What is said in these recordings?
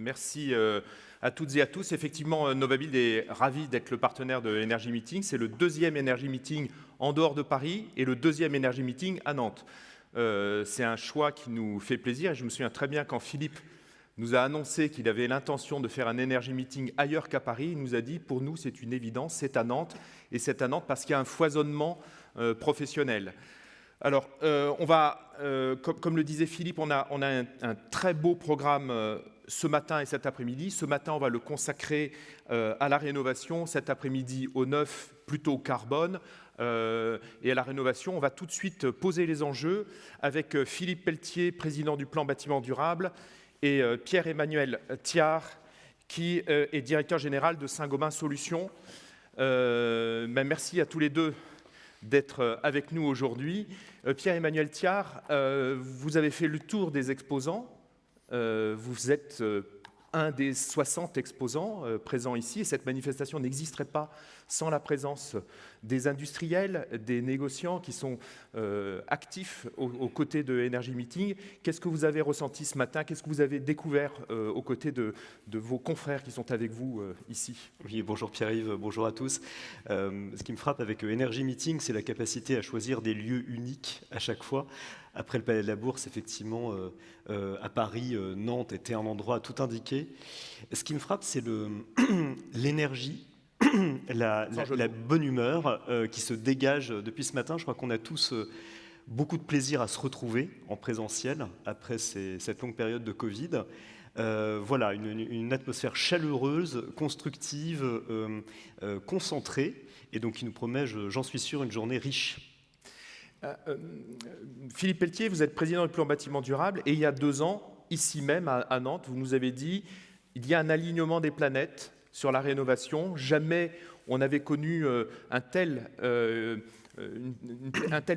Merci à toutes et à tous. Effectivement, Novabuild est ravi d'être le partenaire de Energy Meeting. C'est le deuxième Energy Meeting en dehors de Paris et le deuxième Energy Meeting à Nantes. C'est un choix qui nous fait plaisir et je me souviens très bien quand Philippe nous a annoncé qu'il avait l'intention de faire un Energy Meeting ailleurs qu'à Paris. Il nous a dit, pour nous, c'est une évidence, c'est à Nantes. Et c'est à Nantes parce qu'il y a un foisonnement professionnel. Alors, comme le disait Philippe, on a un très beau programme ce matin et cet après-midi. Ce matin, on va le consacrer à la rénovation. Cet après-midi, au neuf, plutôt au carbone. Et à la rénovation, on va tout de suite poser les enjeux avec Philippe Pelletier, président du plan bâtiment durable, et Pierre-Emmanuel Thiard, qui est directeur général de Saint-Gobain Solutions. Merci à tous les deux d'être avec nous aujourd'hui. Pierre-Emmanuel Thiard, vous avez fait le tour des exposants. Vous êtes un des 60 exposants présents ici. Et cette manifestation n'existerait pas sans la présence des industriels, des négociants qui sont actifs aux côtés de Energy Meeting. Qu'est-ce que vous avez ressenti ce matin? Qu'est-ce que vous avez découvert aux côtés de vos confrères qui sont avec vous ici? Oui, bonjour Pierre-Yves, bonjour à tous. Ce qui me frappe avec Energy Meeting, c'est la capacité à choisir des lieux uniques à chaque fois. Après le Palais de la Bourse, effectivement, à Paris, Nantes était un endroit tout indiqué. Ce qui me frappe, c'est l'énergie, la bonne humeur qui se dégage depuis ce matin. Je crois qu'on a tous beaucoup de plaisir à se retrouver en présentiel après cette longue période de Covid. Voilà, une atmosphère chaleureuse, constructive, concentrée, et donc qui nous promet, j'en suis sûr, une journée riche. Philippe Pelletier, vous êtes président du plan bâtiment durable et il y a 2 ans, ici même à Nantes, vous nous avez dit il y a un alignement des planètes sur la rénovation. Jamais on n'avait connu un tel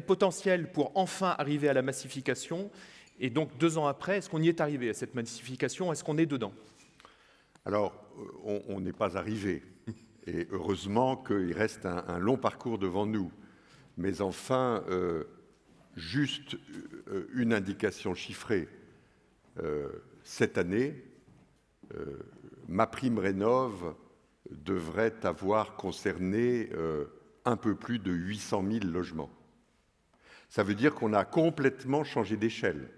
potentiel pour enfin arriver à la massification. Et donc 2 ans après, est-ce qu'on y est arrivé à cette massification? Est-ce qu'on est dedans? Alors, on n'est pas arrivé. Et heureusement qu'il reste un long parcours devant nous. Mais enfin, juste une indication chiffrée. Cette année, MaPrimeRénov' devrait avoir concerné un peu plus de 800 000 logements. Ça veut dire qu'on a complètement changé d'échelle.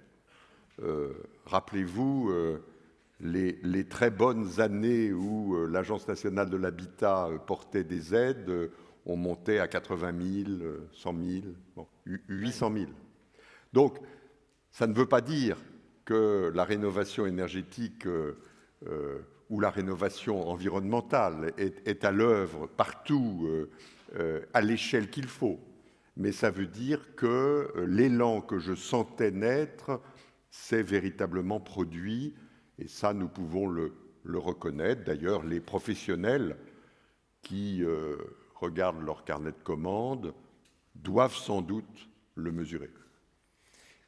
Rappelez-vous les très bonnes années où l'Agence nationale de l'habitat portait des aides. On montait à 80 000, 100 000, bon, 800 000. Donc, ça ne veut pas dire que la rénovation énergétique ou la rénovation environnementale est à l'œuvre partout à l'échelle qu'il faut. Mais ça veut dire que l'élan que je sentais naître s'est véritablement produit, et ça, nous pouvons le reconnaître. D'ailleurs, les professionnels qui regardent leur carnet de commandes doivent sans doute le mesurer.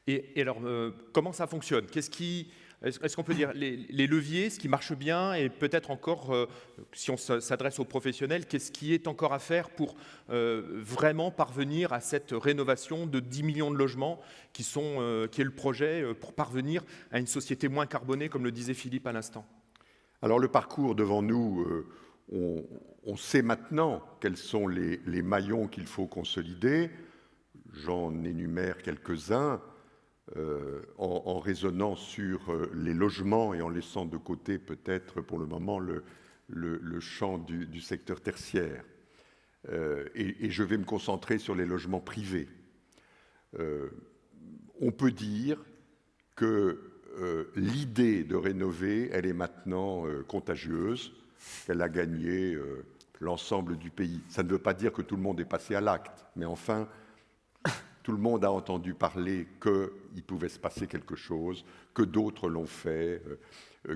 Et alors, comment ça fonctionne? Est-ce qu'on peut dire les leviers, ce qui marche bien, et peut-être encore, si on s'adresse aux professionnels, qu'est-ce qui est encore à faire pour vraiment parvenir à cette rénovation de 10 millions de logements qui est le projet pour parvenir à une société moins carbonée, comme le disait Philippe à l'instant? Alors le parcours devant nous, on sait maintenant quels sont les maillons qu'il faut consolider. J'en énumère quelques-uns. En raisonnant sur les logements et en laissant de côté peut-être pour le moment le champ du secteur tertiaire. Et je vais me concentrer sur les logements privés. On peut dire que l'idée de rénover, elle est maintenant contagieuse, qu'elle a gagné l'ensemble du pays. Ça ne veut pas dire que tout le monde est passé à l'acte, mais enfin, tout le monde a entendu parler qu'il pouvait se passer quelque chose, que d'autres l'ont fait,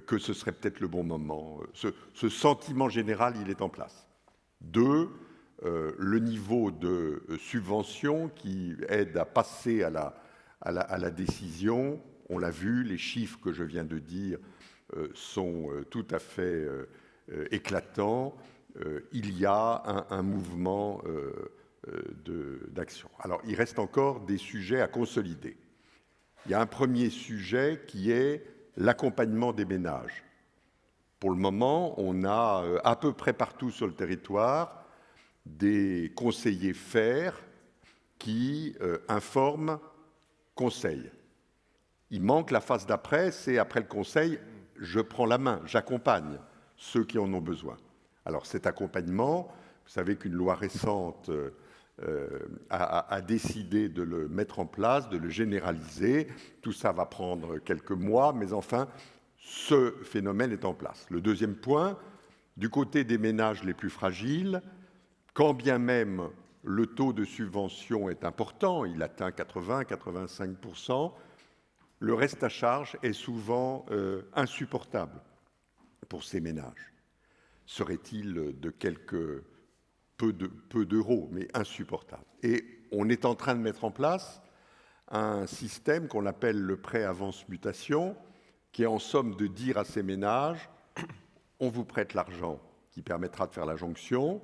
que ce serait peut-être le bon moment. Ce sentiment général, il est en place. 2, le niveau de subvention qui aide à passer à la décision. On l'a vu, les chiffres que je viens de dire sont tout à fait éclatants. Il y a un mouvement d'action. Alors, il reste encore des sujets à consolider. Il y a un premier sujet qui est l'accompagnement des ménages. Pour le moment, on a à peu près partout sur le territoire des conseillers FAIRE qui informent conseil. Il manque la phase d'après, c'est après le conseil, je prends la main, j'accompagne ceux qui en ont besoin. Alors cet accompagnement, vous savez qu'une loi récente a décidé de le mettre en place, de le généraliser. Tout ça va prendre quelques mois, mais enfin, ce phénomène est en place. Le deuxième point, du côté des ménages les plus fragiles, quand bien même le taux de subvention est important, il atteint 80-85%, le reste à charge est souvent insupportable pour ces ménages. Serait-il de quelques peu d'euros, mais insupportable. Et on est en train de mettre en place un système qu'on appelle le prêt avance mutation, qui est en somme de dire à ces ménages, on vous prête l'argent qui permettra de faire la jonction,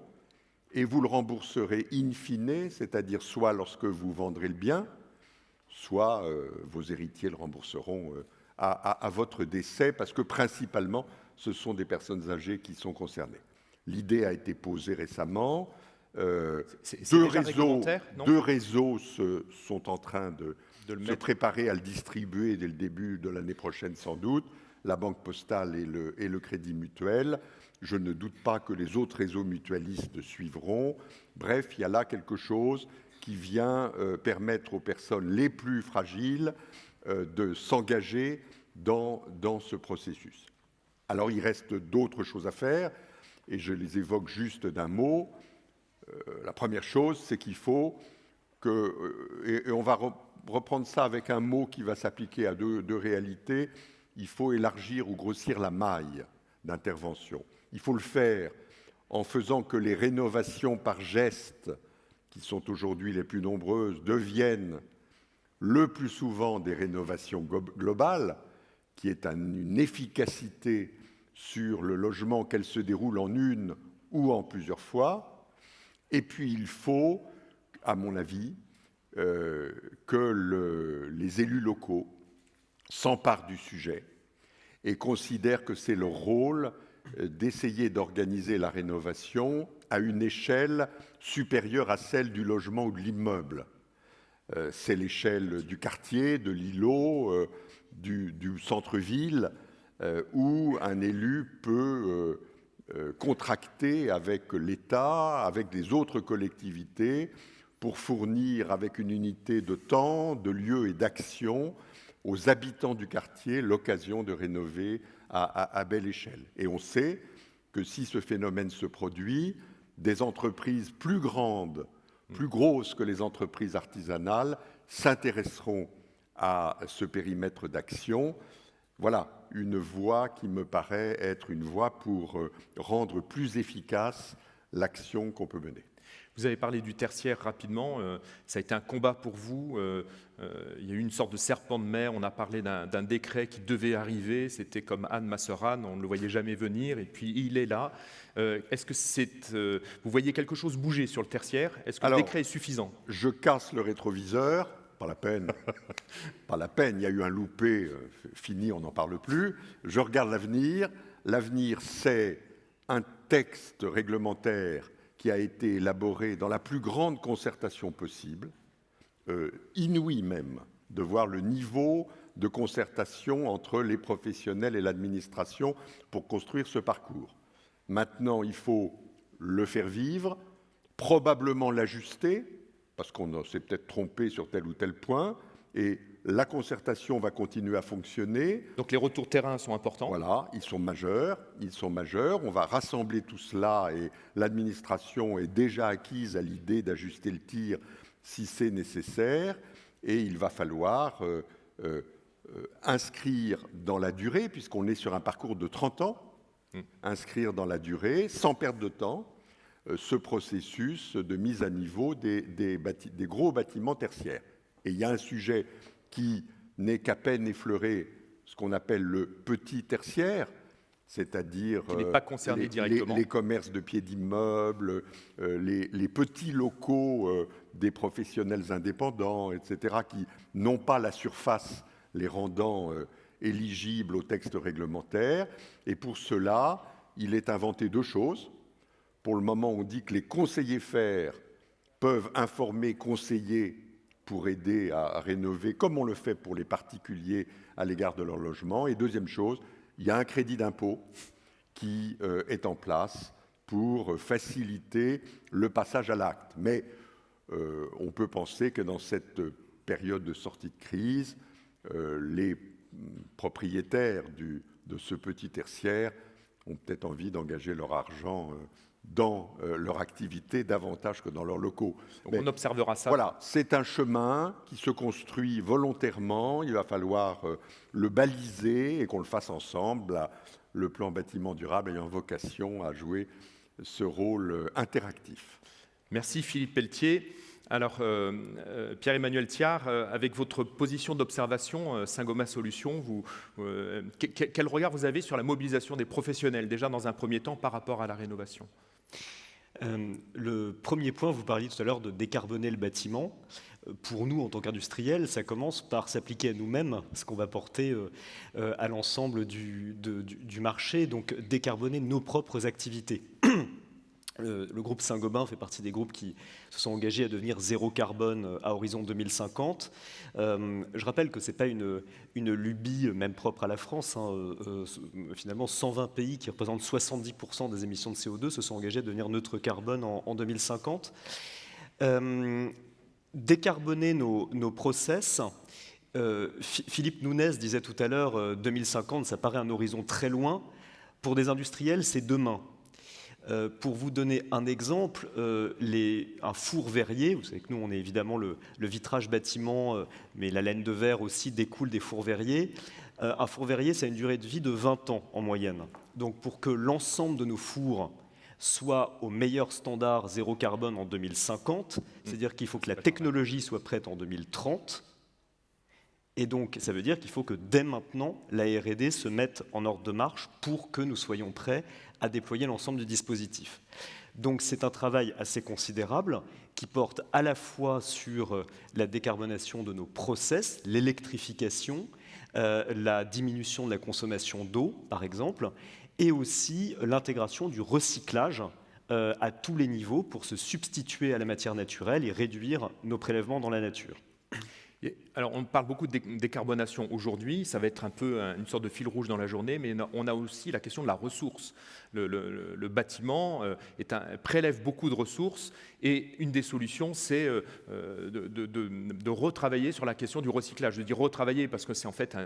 et vous le rembourserez in fine, c'est-à-dire soit lorsque vous vendrez le bien, soit vos héritiers le rembourseront à votre décès, parce que principalement, ce sont des personnes âgées qui sont concernées. L'idée a été posée récemment. Deux réseaux sont en train de se préparer à le distribuer dès le début de l'année prochaine sans doute, la Banque Postale et le Crédit Mutuel. Je ne doute pas que les autres réseaux mutualistes suivront. Bref, il y a là quelque chose qui vient permettre aux personnes les plus fragiles de s'engager dans ce processus. Alors, il reste d'autres choses à faire, et je les évoque juste d'un mot. La première chose, c'est qu'il faut que, et on va reprendre ça avec un mot qui va s'appliquer à deux réalités, il faut élargir ou grossir la maille d'intervention. Il faut le faire en faisant que les rénovations par geste, qui sont aujourd'hui les plus nombreuses, deviennent le plus souvent des rénovations globales, qui est une efficacité sur le logement, qu'elle se déroule en une ou en plusieurs fois. Et puis il faut, à mon avis, que les élus locaux s'emparent du sujet et considèrent que c'est leur rôle d'essayer d'organiser la rénovation à une échelle supérieure à celle du logement ou de l'immeuble. C'est l'échelle du quartier, de l'îlot, du centre-ville, où un élu peut contracter avec l'État, avec les autres collectivités, pour fournir avec une unité de temps, de lieu et d'action aux habitants du quartier l'occasion de rénover à belle échelle. Et on sait que si ce phénomène se produit, des entreprises plus grandes, plus grosses que les entreprises artisanales, s'intéresseront à ce périmètre d'action. Voilà une voie qui me paraît être une voie pour rendre plus efficace l'action qu'on peut mener. Vous avez parlé du tertiaire rapidement, ça a été un combat pour vous, il y a eu une sorte de serpent de mer, on a parlé d'un décret qui devait arriver, c'était comme Anne, ma sœur Anne, on ne le voyait jamais venir, et puis il est là. Est-ce que vous voyez quelque chose bouger sur le tertiaire? Est-ce que le décret est suffisant? Je casse le rétroviseur, pas la peine, pas la peine, il y a eu un loupé, fini, on n'en parle plus. Je regarde l'avenir, l'avenir c'est un texte réglementaire qui a été élaboré dans la plus grande concertation possible, inouï même, de voir le niveau de concertation entre les professionnels et l'administration pour construire ce parcours. Maintenant, il faut le faire vivre, probablement l'ajuster, parce qu'on s'est peut-être trompé sur tel ou tel point, et la concertation va continuer à fonctionner. Donc les retours terrain sont importants. Voilà, ils sont majeurs. On va rassembler tout cela et l'administration est déjà acquise à l'idée d'ajuster le tir si c'est nécessaire. Et il va falloir inscrire dans la durée, puisqu'on est sur un parcours de 30 ans, inscrire dans la durée, sans perdre de temps, ce processus de mise à niveau des gros bâtiments tertiaires. Et il y a un sujet qui n'est qu'à peine effleuré, ce qu'on appelle le petit tertiaire, c'est-à-dire qui n'est pas concerné directement. Les commerces de pied d'immeubles, les petits locaux des professionnels indépendants, etc., qui n'ont pas la surface les rendant éligibles au texte réglementaire. Et pour cela, il est inventé 2 choses. Pour le moment, on dit que les conseillers faire peuvent informer, conseiller pour aider à rénover, comme on le fait pour les particuliers à l'égard de leur logement. Et deuxième chose, il y a un crédit d'impôt qui est en place pour faciliter le passage à l'acte. Mais on peut penser que dans cette période de sortie de crise, les propriétaires de ce petit tertiaire ont peut-être envie d'engager leur argent dans leur activité davantage que dans leurs locaux. Donc on observera ça. Voilà, c'est un chemin qui se construit volontairement. Il va falloir le baliser et qu'on le fasse ensemble. Le plan bâtiment durable ayant vocation à jouer ce rôle interactif. Merci Philippe Pelletier. Alors, Pierre-Emmanuel Thiard, avec votre position d'observation, Saint-Gobain Solutions, quel regard vous avez sur la mobilisation des professionnels, déjà dans un premier temps, par rapport à la rénovation ? Le premier point, vous parliez tout à l'heure de décarboner le bâtiment. Pour nous, en tant qu'industriels, ça commence par s'appliquer à nous-mêmes, ce qu'on va porter à l'ensemble du marché, donc décarboner nos propres activités. Le groupe Saint-Gobain fait partie des groupes qui se sont engagés à devenir zéro carbone à horizon 2050. Je rappelle que ce n'est pas une lubie même propre à la France. Finalement, 120 pays qui représentent 70% des émissions de CO2 se sont engagés à devenir neutre carbone en 2050. Décarboner nos process. Philippe Nounès disait tout à l'heure 2050, ça paraît un horizon très loin. Pour des industriels, c'est demain. Pour vous donner un exemple, un four verrier, vous savez que nous on est évidemment le vitrage bâtiment, mais la laine de verre aussi découle des fours verriers. Un four verrier, ça a une durée de vie de 20 ans en moyenne. Donc pour que l'ensemble de nos fours soit au meilleur standard zéro carbone en 2050, c'est-à-dire qu'il faut que la technologie soit prête en 2030. Et donc, ça veut dire qu'il faut que dès maintenant, la R&D se mette en ordre de marche pour que nous soyons prêts à déployer l'ensemble du dispositif. Donc, c'est un travail assez considérable qui porte à la fois sur la décarbonation de nos process, l'électrification, la diminution de la consommation d'eau, par exemple, et aussi l'intégration du recyclage à tous les niveaux pour se substituer à la matière naturelle et réduire nos prélèvements dans la nature. Alors, on parle beaucoup de décarbonation aujourd'hui, ça va être un peu une sorte de fil rouge dans la journée, mais on a aussi la question de la ressource. Le bâtiment prélève beaucoup de ressources et une des solutions, c'est de retravailler sur la question du recyclage. Je dis retravailler parce que c'est en fait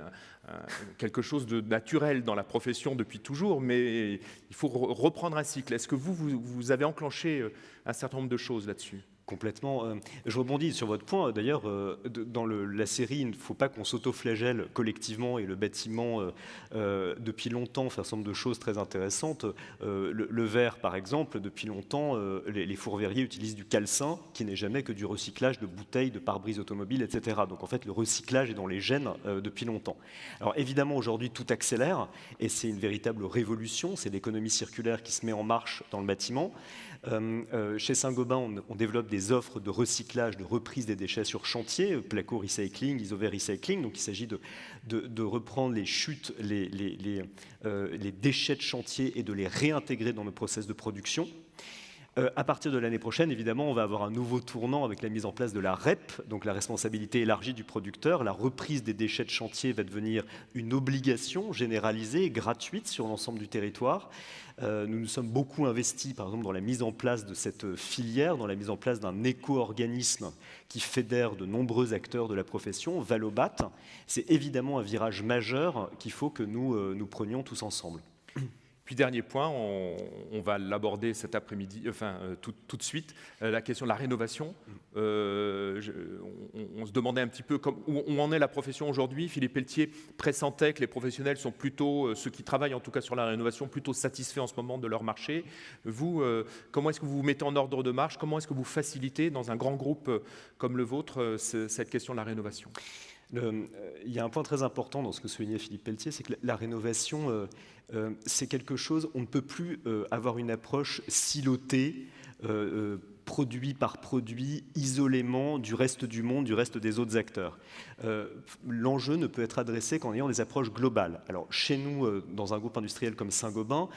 quelque chose de naturel dans la profession depuis toujours, mais il faut reprendre un cycle. Est-ce que vous avez enclenché un certain nombre de choses là-dessus ? Complètement. Je rebondis sur votre point. D'ailleurs, dans la série, il ne faut pas qu'on s'auto-flagelle collectivement et le bâtiment, depuis longtemps, fait un certain nombre de choses très intéressantes. Le verre, par exemple, depuis longtemps, les fours verriers utilisent du calcin, qui n'est jamais que du recyclage de bouteilles, de pare-brise automobiles, etc. Donc en fait, le recyclage est dans les gènes depuis longtemps. Alors évidemment, aujourd'hui, tout accélère et c'est une véritable révolution. C'est l'économie circulaire qui se met en marche dans le bâtiment. Chez Saint-Gobain, on développe des offres de recyclage, de reprise des déchets sur chantier, Placo Recycling, Isover Recycling. Donc il s'agit de reprendre les chutes, les déchets de chantier et de les réintégrer dans nos process de production. À partir de l'année prochaine, évidemment, on va avoir un nouveau tournant avec la mise en place de la REP, donc la responsabilité élargie du producteur. La reprise des déchets de chantier va devenir une obligation généralisée, gratuite sur l'ensemble du territoire. Nous nous sommes beaucoup investis, par exemple, dans la mise en place de cette filière, dans la mise en place d'un éco-organisme qui fédère de nombreux acteurs de la profession, Valobat. C'est évidemment un virage majeur qu'il faut que nous prenions tous ensemble. Puis dernier point, on va l'aborder cet après-midi, tout de suite, la question de la rénovation. On se demandait un petit peu où en est la profession aujourd'hui. Philippe Pelletier pressentait que les professionnels sont plutôt, ceux qui travaillent en tout cas sur la rénovation, plutôt satisfaits en ce moment de leur marché. Vous, comment est-ce que vous vous mettez en ordre de marche? Comment est-ce que vous facilitez dans un grand groupe comme le vôtre cette question de la rénovation? Il y a un point très important dans ce que soulignait Philippe Pelletier, c'est que la rénovation, c'est quelque chose, on ne peut plus avoir une approche silotée, produit par produit, isolément du reste du monde, du reste des autres acteurs. L'enjeu ne peut être adressé qu'en ayant des approches globales. Alors, chez nous, dans un groupe industriel comme Saint-Gobain,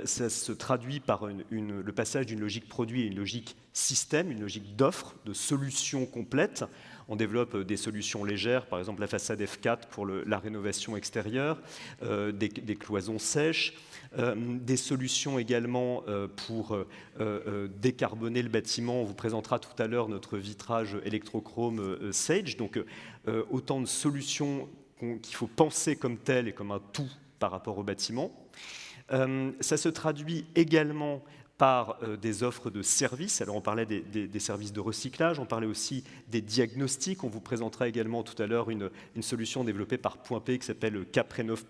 ça se traduit par le passage d'une logique produit à une logique système, une logique d'offre, de solutions complètes. On développe des solutions légères, par exemple la façade F4 pour la rénovation extérieure, des cloisons sèches, des solutions également pour décarboner le bâtiment. On vous présentera tout à l'heure notre vitrage électrochrome Sage. Donc autant de solutions qu'il faut penser comme telles et comme un tout par rapport au bâtiment. Ça se traduit également par des offres de services. Alors on parlait des services de recyclage, on parlait aussi des diagnostics. On vous présentera également tout à l'heure une solution développée par Point P qui s'appelle Caprénov+,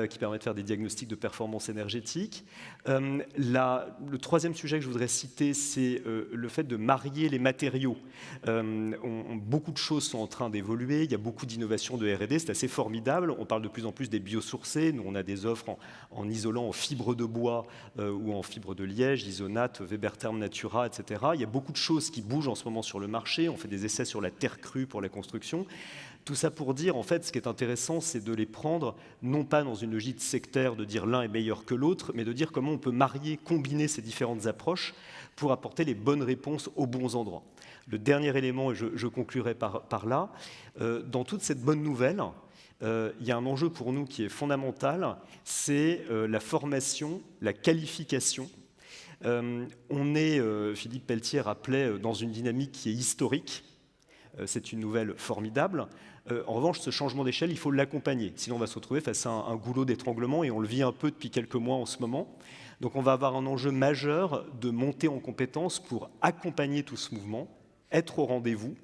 qui permet de faire des diagnostics de performance énergétique. Le troisième sujet que je voudrais citer, c'est le fait de marier les matériaux. Beaucoup de choses sont en train d'évoluer, il y a beaucoup d'innovations de R&D, c'est assez formidable. On parle de plus en plus des biosourcés. Nous, on a des offres en isolant en fibre de bois ou en fibre de liège, Isonate, Weber-Therm Natura, etc. Il y a beaucoup de choses qui bougent en ce moment sur le marché. On fait des essais sur la terre crue pour la construction. Tout ça pour dire, en fait, ce qui est intéressant, c'est de les prendre, non pas dans une logique sectaire de dire l'un est meilleur que l'autre, mais de dire comment on peut marier, combiner ces différentes approches pour apporter les bonnes réponses aux bons endroits. Le dernier élément, et je conclurai par là, dans toute cette bonne nouvelle, il y a un enjeu pour nous qui est fondamental, c'est la formation, la qualification. Philippe Pelletier rappelait, dans une dynamique qui est historique. C'est une nouvelle formidable. En revanche, ce changement d'échelle, il faut l'accompagner. Sinon, on va se retrouver face à un goulot d'étranglement, et on le vit un peu depuis quelques mois en ce moment. Donc on va avoir un enjeu majeur de monter en compétences pour accompagner tout ce mouvement, être au rendez-vous.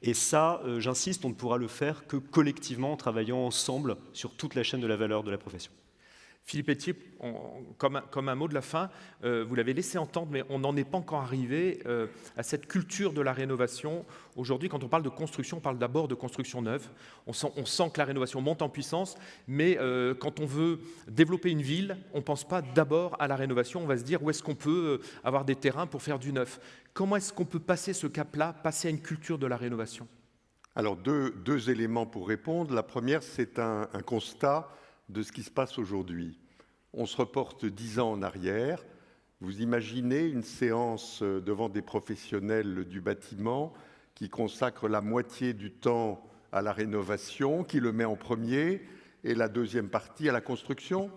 Et ça, j'insiste, on ne pourra le faire que collectivement, en travaillant ensemble sur toute la chaîne de la valeur de la profession. Philippe Pelletier, comme un mot de la fin, vous l'avez laissé entendre, mais on n'en est pas encore arrivé à cette culture de la rénovation. Aujourd'hui, quand on parle de construction, on parle d'abord de construction neuve. On sent que la rénovation monte en puissance, mais quand on veut développer une ville, on ne pense pas d'abord à la rénovation. On va se dire où est-ce qu'on peut avoir des terrains pour faire du neuf. Comment est-ce qu'on peut passer ce cap-là, passer à une culture de la rénovation ? Alors, deux éléments pour répondre. La première, c'est un constat de ce qui se passe aujourd'hui. On se reporte 10 ans en arrière. Vous imaginez une séance devant des professionnels du bâtiment qui consacrent la moitié du temps à la rénovation, qui le met en premier, et la deuxième partie à la construction.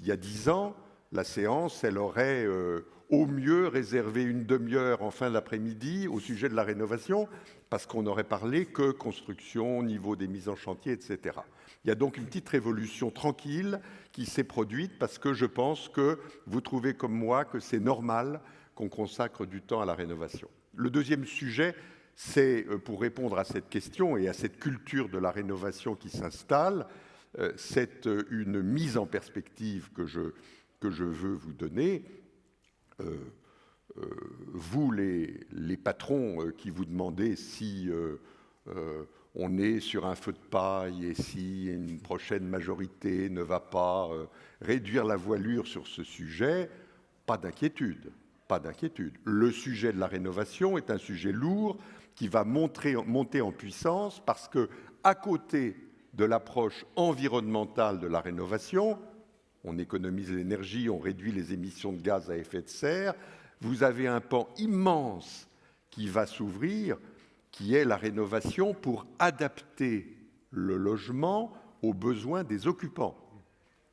Il y a 10 ans, la séance, elle aurait au mieux réservé une demi-heure en fin d'après-midi au sujet de la rénovation, parce qu'on n'aurait parlé que construction, niveau des mises en chantier, etc. Il y a donc une petite révolution tranquille qui s'est produite parce que je pense que vous trouvez comme moi que c'est normal qu'on consacre du temps à la rénovation. Le deuxième sujet, c'est pour répondre à cette question et à cette culture de la rénovation qui s'installe, c'est une mise en perspective que je veux vous donner. Vous, les patrons qui vous demandez si on est sur un feu de paille et si une prochaine majorité ne va pas réduire la voilure sur ce sujet, pas d'inquiétude, pas d'inquiétude. Le sujet de la rénovation est un sujet lourd qui va monter en puissance parce que, à côté de l'approche environnementale de la rénovation, on économise l'énergie, on réduit les émissions de gaz à effet de serre, vous avez un pan immense qui va s'ouvrir, qui est la rénovation pour adapter le logement aux besoins des occupants.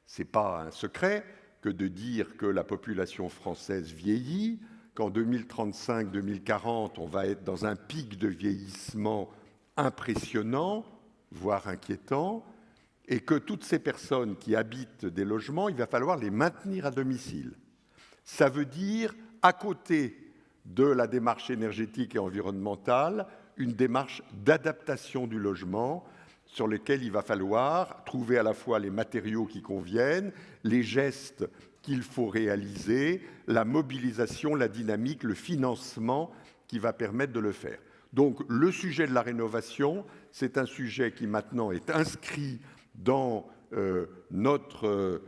Ce n'est pas un secret que de dire que la population française vieillit, qu'en 2035-2040, on va être dans un pic de vieillissement impressionnant, voire inquiétant, et que toutes ces personnes qui habitent des logements, il va falloir les maintenir à domicile. Ça veut dire, à côté de la démarche énergétique et environnementale, une démarche d'adaptation du logement sur lequel il va falloir trouver à la fois les matériaux qui conviennent, les gestes qu'il faut réaliser, la mobilisation, la dynamique, le financement qui va permettre de le faire. Donc le sujet de la rénovation, c'est un sujet qui maintenant est inscrit dans notre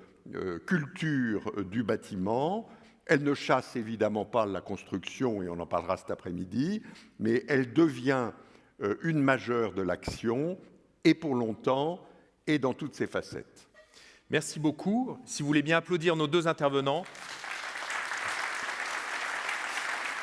culture du bâtiment. Elle ne chasse évidemment pas la construction, et on en parlera cet après-midi, mais elle devient une majeure de l'action, et pour longtemps, et dans toutes ses facettes. Merci beaucoup. Si vous voulez bien applaudir nos deux intervenants.